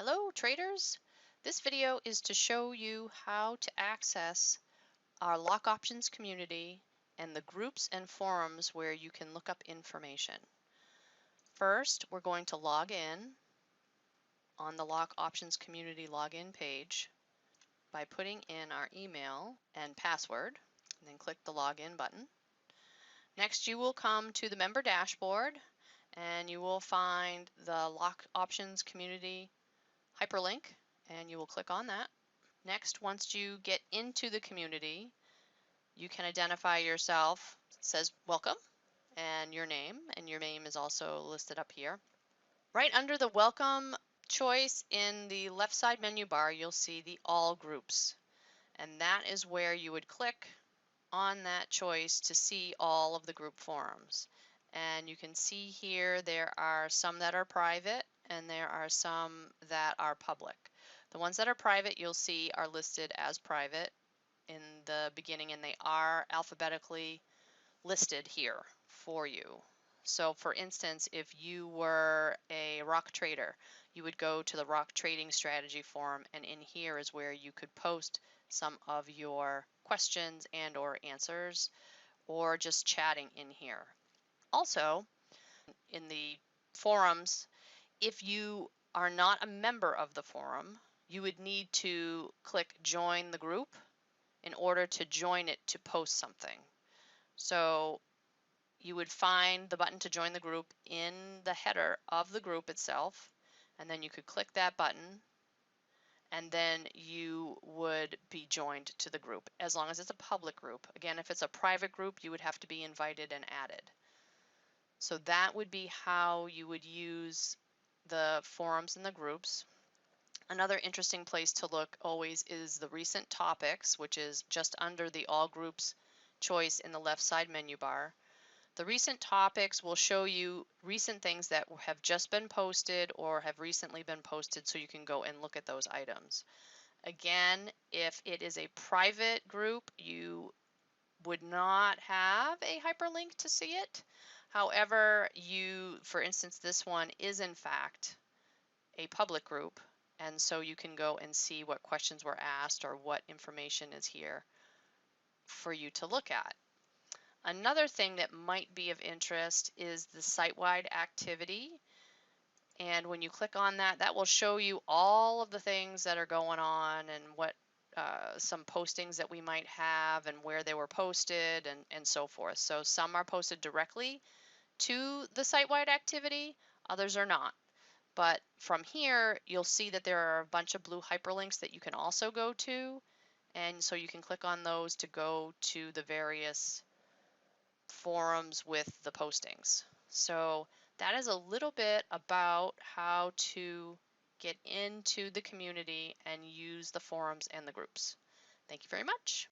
Hello traders! This video is to show you how to access our lock options community and the groups and forums where you can look up information. First, we're going to log in on the lock options community login page by putting in our email and password, and then click the login button. Next, you will come to the member dashboard and you will find the lock options community hyperlink, and you will click on that. Next, once you get into the community, you can identify yourself. It says welcome and your name is also listed up here. Right under the welcome choice in the left side menu bar, you'll see the all groups, and that is where you would click on that choice to see all of the group forums. And you can see here there are some that are private and there are some that are public. The ones that are private you'll see are listed as private in the beginning, and they are alphabetically listed here for you. So for instance, if you were a rock trader, you would go to the rock trading strategy forum, and in here is where you could post some of your questions and or answers, or just chatting in here. Also, in the forums, if you are not a member of the forum, you would need to click join the group in order to join it to post something. So you would find the button to join the group in the header of the group itself, and then you could click that button, and then you would be joined to the group as long as it's a public group. Again, if it's a private group, you would have to be invited and added. So that would be how you would use the forums and the groups. Another interesting place to look always is the recent topics, which is just under the all groups choice in the left side menu bar. The recent topics will show you recent things that have just been posted or have recently been posted, so you can go and look at those items. Again, if it is a private group, you would not have a hyperlink to see it. However, for instance, this one is in fact a public group, and so you can go and see what questions were asked or what information is here for you to look at. Another thing that might be of interest is the site-wide activity. And when you click on that, that will show you all of the things that are going on and what some postings that we might have and where they were posted and so forth. So some are posted directly to the site-wide activity, others are not. But from here, you'll see that there are a bunch of blue hyperlinks that you can also go to. And so you can click on those to go to the various forums with the postings. So that is a little bit about how to get into the community and use the forums and the groups. Thank you very much.